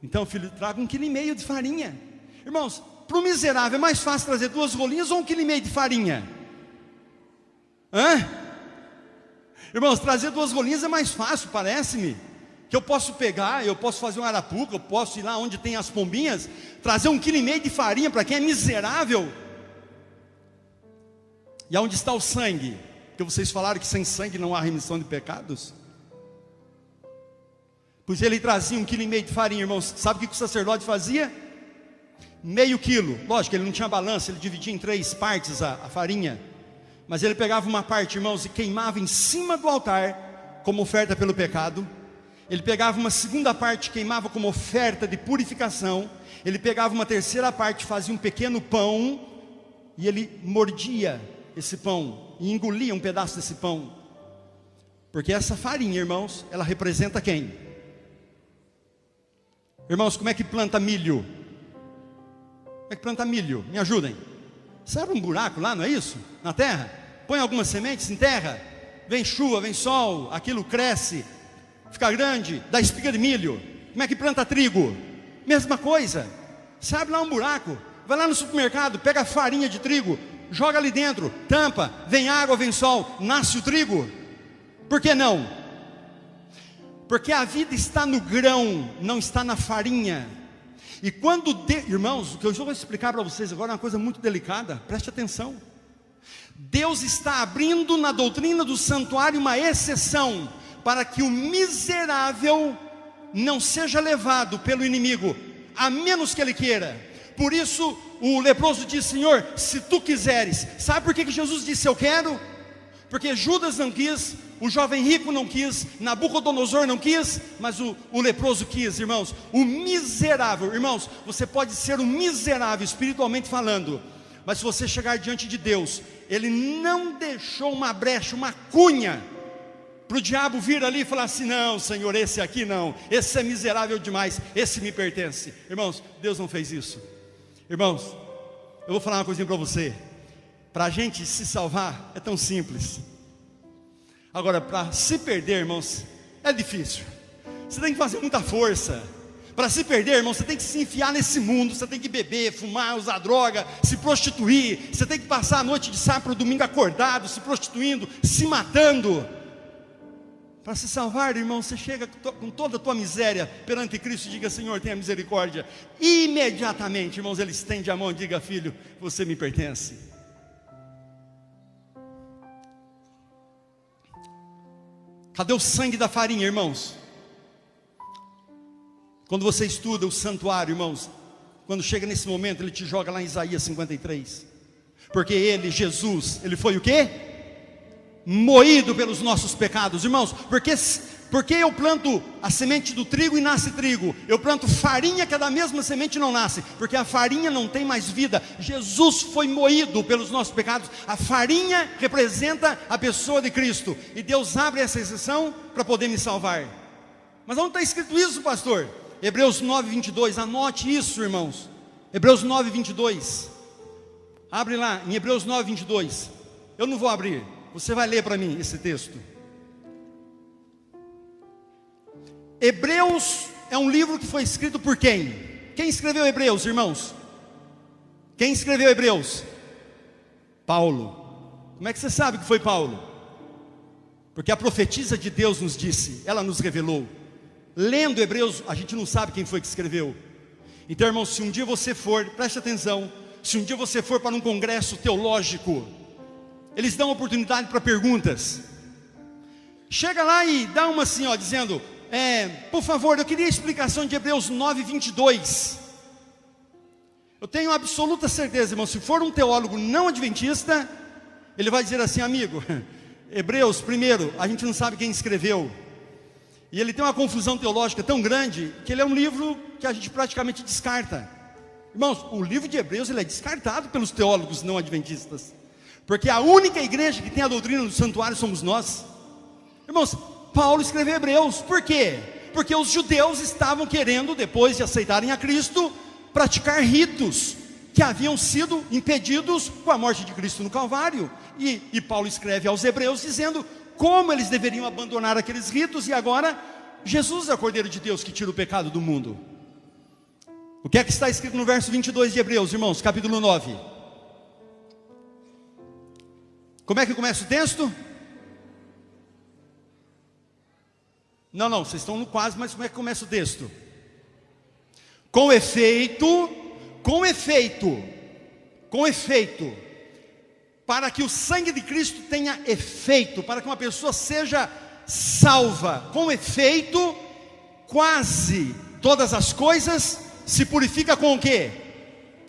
Então, filho, traga 1,5 kg de farinha. Irmãos, para o miserável é mais fácil trazer 2 rolinhas ou 1,5 kg de farinha? Irmãos, trazer 2 rolinhas é mais fácil, parece-me. Que eu posso pegar, eu posso fazer um arapuca, eu posso ir lá onde tem as pombinhas, trazer 1,5 kg de farinha para quem é miserável. E aonde está o sangue? Porque vocês falaram que sem sangue não há remissão de pecados. Pois ele trazia 1,5 kg de farinha, irmãos. Sabe o que o sacerdote fazia? Meio quilo. Lógico, ele não tinha balança, ele dividia em 3 partes a farinha. Mas ele pegava uma parte, irmãos, e queimava em cima do altar, como oferta pelo pecado. Ele pegava uma segunda parte, queimava como oferta de purificação. Ele pegava uma terceira parte, fazia um pequeno pão, e ele mordia esse pão, e engolia um pedaço desse pão. Porque essa farinha, irmãos, ela representa quem? Irmãos, como é que planta milho? Como é que planta milho? Me ajudem. Você abre um buraco lá, não é isso? Na terra? Põe algumas sementes em terra, vem chuva, vem sol, aquilo cresce, fica grande, dá espiga de milho. Como é que planta trigo? Mesma coisa. Você abre lá um buraco, vai lá no supermercado, pega farinha de trigo, joga ali dentro, tampa, vem água, vem sol, nasce o trigo. Por que não? Porque a vida está no grão, não está na farinha. E quando, irmãos, o que eu vou explicar para vocês agora é uma coisa muito delicada, preste atenção. Deus está abrindo na doutrina do santuário uma exceção, para que o miserável não seja levado pelo inimigo, a menos que ele queira. Por isso o leproso diz: Senhor, se tu quiseres. Sabe por que Jesus disse eu quero? Porque Judas não quis, o jovem rico não quis, Nabucodonosor não quis, mas o leproso quis, irmãos. O miserável, irmãos, você pode ser um miserável espiritualmente falando, mas se você chegar diante de Deus, Ele não deixou uma brecha, uma cunha, para o diabo vir ali e falar assim: não, Senhor, esse aqui não, esse é miserável demais, esse me pertence. Irmãos, Deus não fez isso. Irmãos, eu vou falar uma coisinha para você. Para a gente se salvar é tão simples. Agora, para se perder, irmãos, é difícil. Você tem que fazer muita força. Para se perder, irmão, você tem que se enfiar nesse mundo. Você tem que beber, fumar, usar droga, se prostituir. Você tem que passar a noite de sábado para o domingo acordado, se prostituindo, se matando. Para se salvar, irmão, você chega com toda a tua miséria perante Cristo e diga: Senhor, tenha misericórdia. Imediatamente, irmãos, Ele estende a mão e diga: filho, você me pertence. Cadê o sangue da farinha, irmãos? Quando você estuda o santuário, irmãos, quando chega nesse momento, Ele te joga lá em Isaías 53. Porque Ele, Jesus, Ele foi o quê? Moído pelos nossos pecados. Irmãos, porque eu planto a semente do trigo e nasce trigo, eu planto farinha que é da mesma semente e não nasce, porque a farinha não tem mais vida. Jesus foi moído pelos nossos pecados. A farinha representa a pessoa de Cristo, e Deus abre essa exceção para poder me salvar. Mas onde está escrito isso, pastor? Hebreus 9:22, anote isso, irmãos. Hebreus 9:22, abre lá em Hebreus 9:22. Eu não vou abrir, você vai ler para mim esse texto. Hebreus é um livro que foi escrito por quem? Quem escreveu Hebreus, irmãos? Quem escreveu Hebreus? Paulo. Como é que você sabe que foi Paulo? Porque a profetisa de Deus nos disse, ela nos revelou. Lendo Hebreus, a gente não sabe quem foi que escreveu. Então, irmãos, se um dia você for, preste atenção, se um dia você for para um congresso teológico, eles dão oportunidade para perguntas. Chega lá e dá uma assim, ó, dizendo, por favor, eu queria a explicação de Hebreus 9:22. Eu tenho absoluta certeza, irmão, se for um teólogo não adventista, ele vai dizer assim, amigo, Hebreus, primeiro, a gente não sabe quem escreveu. E ele tem uma confusão teológica tão grande, que ele é um livro que a gente praticamente descarta. Irmãos, o livro de Hebreus, ele é descartado pelos teólogos não adventistas. Porque a única igreja que tem a doutrina do santuário somos nós. Irmãos, Paulo escreveu Hebreus, por quê? Porque os judeus estavam querendo, depois de aceitarem a Cristo, praticar ritos que haviam sido impedidos com a morte de Cristo no Calvário. E Paulo escreve aos Hebreus dizendo como eles deveriam abandonar aqueles ritos. E agora, Jesus é o Cordeiro de Deus que tira o pecado do mundo. O que é que está escrito no verso 22 de Hebreus, irmãos, capítulo 9? Como é que começa o texto? Não, vocês estão no quase, mas como é que começa o texto? Com efeito, para que o sangue de Cristo tenha efeito, para que uma pessoa seja salva, com efeito, quase todas as coisas se purifica com o quê?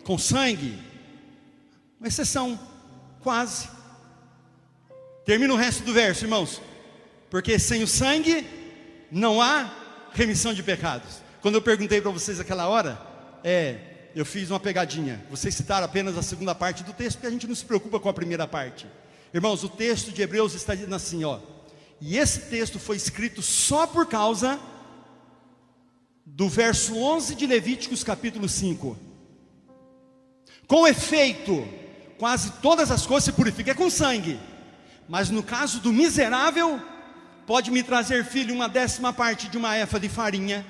Com sangue. Uma exceção, quase. Termina o resto do verso, irmãos. Porque sem o sangue não há remissão de pecados. Quando eu perguntei para vocês aquela hora, eu fiz uma pegadinha. Vocês citaram apenas a segunda parte do texto, porque a gente não se preocupa com a primeira parte. Irmãos, o texto de Hebreus está dizendo assim, ó. E esse texto foi escrito só por causa do verso 11 de Levíticos capítulo 5. Com efeito, quase todas as coisas se purificam com sangue. Mas no caso do miserável, pode me trazer, filho, 1/10 de uma efa de farinha,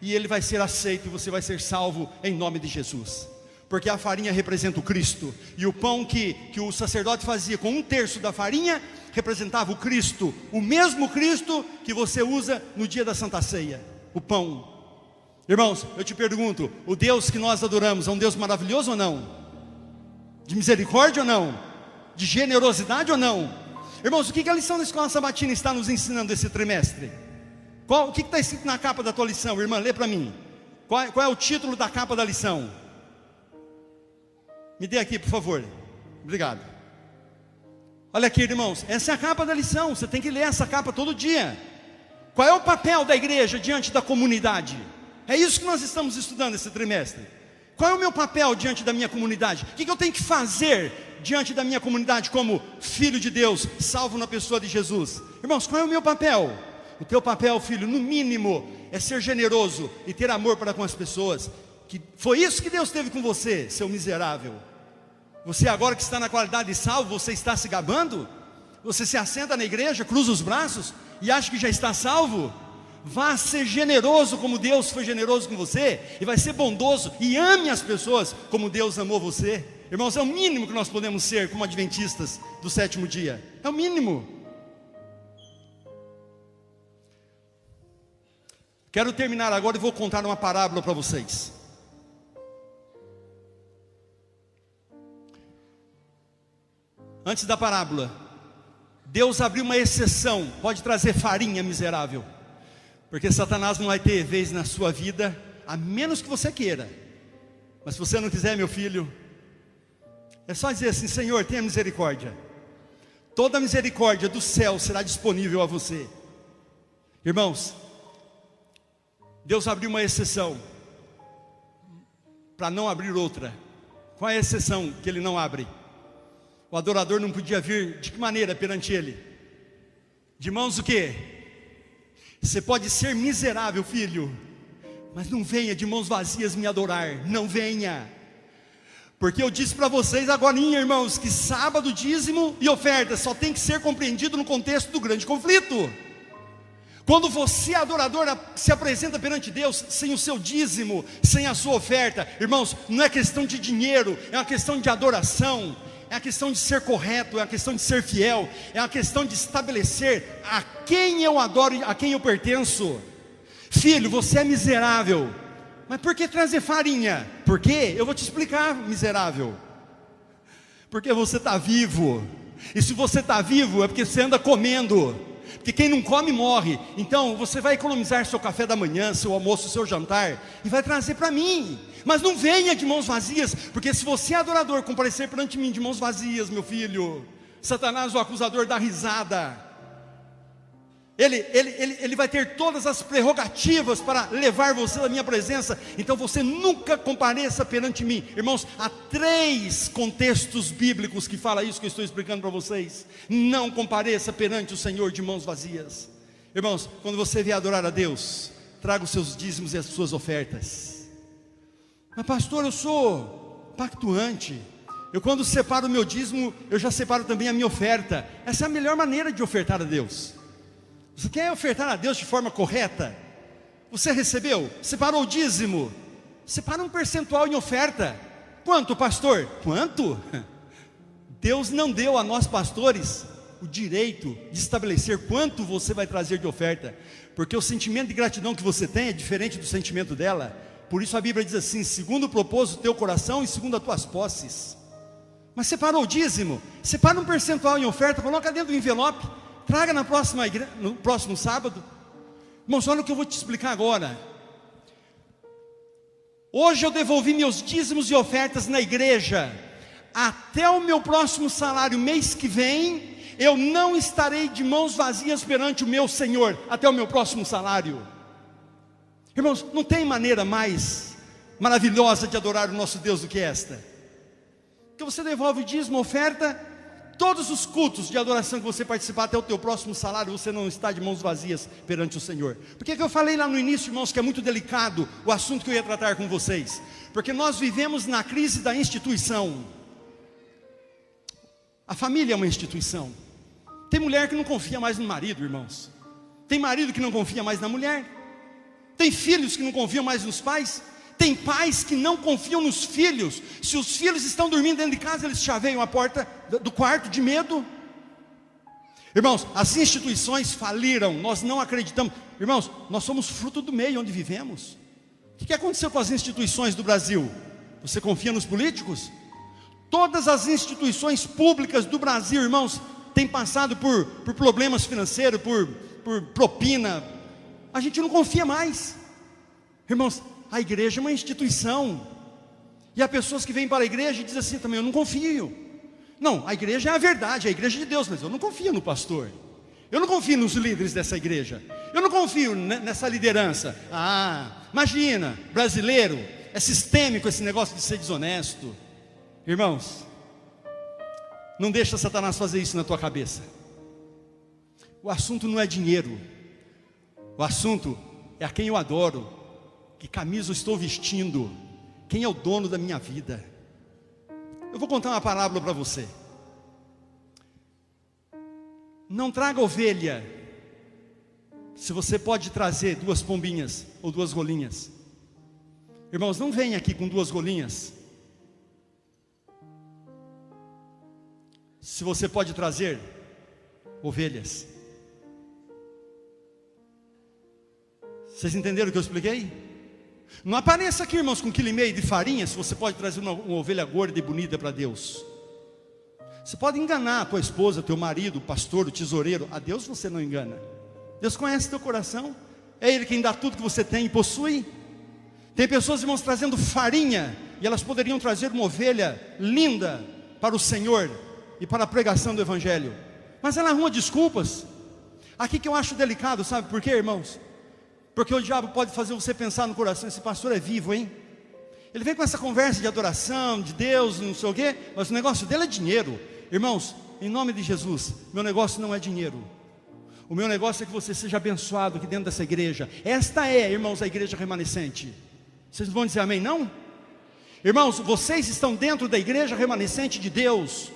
e ele vai ser aceito, e você vai ser salvo em nome de Jesus. Porque a farinha representa o Cristo, e o pão que o sacerdote fazia com 1/3 da farinha, representava o Cristo, o mesmo Cristo que você usa no dia da Santa Ceia, o pão. Irmãos, eu te pergunto, o Deus que nós adoramos é um Deus maravilhoso ou não? De misericórdia ou não? De generosidade ou não? Irmãos, o que a lição da Escola Sabatina está nos ensinando esse trimestre? O que está escrito na capa da tua lição, irmã? Lê para mim. Qual é o título da capa da lição? Me dê aqui, por favor. Obrigado. Olha aqui, irmãos, essa é a capa da lição. Você tem que ler essa capa todo dia. Qual é o papel da igreja diante da comunidade? É isso que nós estamos estudando esse trimestre. Qual é o meu papel diante da minha comunidade? O que eu tenho que fazer diante da minha comunidade como filho de Deus, salvo na pessoa de Jesus? Irmãos, qual é o meu papel? O teu papel, filho, no mínimo, é ser generoso e ter amor para com as pessoas. Que foi isso que Deus teve com você, seu miserável. Você agora que está na qualidade de salvo, você está se gabando? Você se assenta na igreja, cruza os braços e acha que já está salvo? Vá ser generoso como Deus foi generoso com você, e vai ser bondoso, e ame as pessoas como Deus amou você. Irmãos, é o mínimo que nós podemos ser como adventistas do sétimo dia. É o mínimo. Quero terminar agora e vou contar uma parábola para vocês. Antes da parábola, Deus abriu uma exceção. Pode trazer farinha, miserável, porque Satanás não vai ter vez na sua vida, a menos que você queira. Mas se você não quiser, meu filho, é só dizer assim: Senhor, tenha misericórdia. Toda a misericórdia do céu será disponível a você. Irmãos, Deus abriu uma exceção para não abrir outra. Qual é a exceção que Ele não abre? O adorador não podia vir de que maneira perante Ele? De mãos o quê? Você pode ser miserável, filho, mas não venha de mãos vazias me adorar. Não venha. Porque eu disse para vocês agora, irmãos, que sábado, dízimo e oferta só tem que ser compreendido no contexto do grande conflito. Quando você, adorador, se apresenta perante Deus sem o seu dízimo, sem a sua oferta, irmãos, não é questão de dinheiro, é uma questão de adoração, é uma questão de ser correto, é uma questão de ser fiel, é uma questão de estabelecer a quem eu adoro e a quem eu pertenço. Filho, você é miserável, mas por que trazer farinha? Por quê? Eu vou te explicar, miserável. Porque você está vivo, e se você está vivo é porque você anda comendo. Porque quem não come morre. Então você vai economizar seu café da manhã, seu almoço, seu jantar, e vai trazer para mim. Mas não venha de mãos vazias, porque se você é adorador comparecer perante mim de mãos vazias, meu filho, Satanás, o acusador, dá risada. Ele vai ter todas as prerrogativas para levar você à minha presença. Então você nunca compareça perante mim. Irmãos, há 3 contextos bíblicos que falam isso que eu estou explicando para vocês. Não compareça perante o Senhor de mãos vazias. Irmãos, quando você vier adorar a Deus, traga os seus dízimos e as suas ofertas. Mas pastor, eu sou pactuante. Eu quando separo o meu dízimo, eu já separo também a minha oferta. Essa é a melhor maneira de ofertar a Deus. Você quer ofertar a Deus de forma correta? Você recebeu, separou o dízimo, separa um percentual em oferta. Quanto, pastor? Quanto? Deus não deu a nós pastores o direito de estabelecer quanto você vai trazer de oferta, porque o sentimento de gratidão que você tem é diferente do sentimento dela. Por isso a Bíblia diz assim: segundo o propósito do teu coração e segundo as tuas posses. Mas separou o dízimo, separa um percentual em oferta, coloca dentro do envelope, traga no próximo sábado. Irmãos, olha o que eu vou te explicar agora. Hoje eu devolvi meus dízimos e ofertas na igreja. Até o meu próximo salário, mês que vem, eu não estarei de mãos vazias perante o meu Senhor, até o meu próximo salário. Irmãos, não tem maneira mais maravilhosa de adorar o nosso Deus do que esta. Que você devolve o dízimo, oferta. Todos os cultos de adoração que você participar até o teu próximo salário, você não está de mãos vazias perante o Senhor. Por que eu falei lá no início, irmãos, que é muito delicado o assunto que eu ia tratar com vocês? Porque nós vivemos na crise da instituição. A família é uma instituição. Tem mulher que não confia mais no marido, irmãos. Tem marido que não confia mais na mulher. Tem filhos que não confiam mais nos pais. Tem pais que não confiam nos filhos. Se os filhos estão dormindo dentro de casa, eles chaveiam a porta do quarto de medo. Irmãos, as instituições faliram. Nós não acreditamos. Irmãos, nós somos fruto do meio onde vivemos. O que aconteceu com as instituições do Brasil? Você confia nos políticos? Todas as instituições públicas do Brasil, irmãos, têm passado por problemas financeiros, por propina. A gente não confia mais. Irmãos, a igreja é uma instituição. E há pessoas que vêm para a igreja e dizem assim também: eu não confio. Não, a igreja é a verdade, é a igreja de Deus, mas eu não confio no pastor. Eu não confio nos líderes dessa igreja. Eu não confio nessa liderança. Imagina, brasileiro, é sistêmico esse negócio de ser desonesto. Irmãos, não deixa Satanás fazer isso na tua cabeça. O assunto não é dinheiro. O assunto é a quem eu adoro, que camisa eu estou vestindo, quem é o dono da minha vida. Eu vou contar uma parábola para você. Não traga ovelha se você pode trazer 2 pombinhas ou 2 rolinhas. Irmãos, não venha aqui com 2 rolinhas se você pode trazer ovelhas. Vocês entenderam o que eu expliquei? Não apareça aqui, irmãos, com 1,5 kg de farinha se você pode trazer uma ovelha gorda e bonita para Deus. Você pode enganar a tua esposa, teu marido, o pastor, o tesoureiro. A Deus você não engana. Deus conhece teu coração. É Ele quem dá tudo que você tem e possui. Tem pessoas, irmãos, trazendo farinha, e elas poderiam trazer uma ovelha linda para o Senhor e para a pregação do Evangelho, mas ela arruma desculpas. Aqui que eu acho delicado, sabe por quê, irmãos? Porque o diabo pode fazer você pensar no coração: esse pastor é vivo, hein? Ele vem com essa conversa de adoração, de Deus, não sei o quê, mas o negócio dele é dinheiro. Irmãos, em nome de Jesus, meu negócio não é dinheiro. O meu negócio é que você seja abençoado aqui dentro dessa igreja. Esta é, irmãos, a igreja remanescente. Vocês vão dizer amém, não? Irmãos, vocês estão dentro da igreja remanescente de Deus.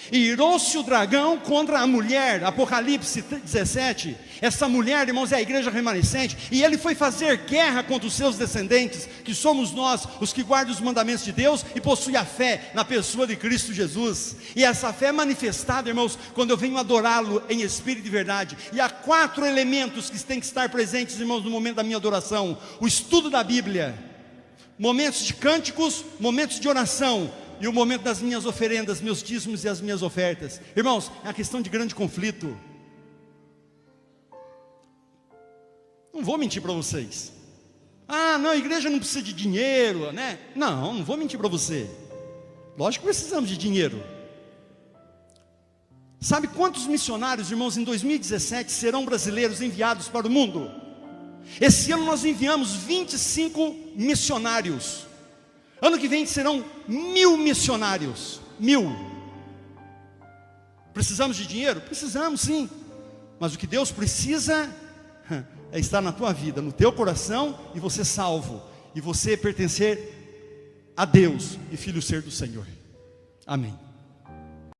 E irou-se o dragão contra a mulher, Apocalipse 17. Essa mulher, irmãos, é a igreja remanescente. E ele foi fazer guerra contra os seus descendentes, que somos nós, os que guardam os mandamentos de Deus e possuem a fé na pessoa de Cristo Jesus. E essa fé é manifestada, irmãos, quando eu venho adorá-lo em espírito e verdade. E há 4 elementos que têm que estar presentes, irmãos, no momento da minha adoração: o estudo da Bíblia, momentos de cânticos, momentos de oração, e o momento das minhas oferendas, meus dízimos e as minhas ofertas. Irmãos, é uma questão de grande conflito. Não vou mentir para vocês. Ah, não, a igreja não precisa de dinheiro, né? Não vou mentir para você. Lógico que precisamos de dinheiro. Sabe quantos missionários, irmãos, em 2017 serão brasileiros enviados para o mundo? Esse ano nós enviamos 25 missionários. Ano que vem serão 1000 missionários. 1000. Precisamos de dinheiro? Precisamos, sim. Mas o que Deus precisa é estar na tua vida, no teu coração, e você salvo, e você pertencer a Deus e filho ser do Senhor. Amém.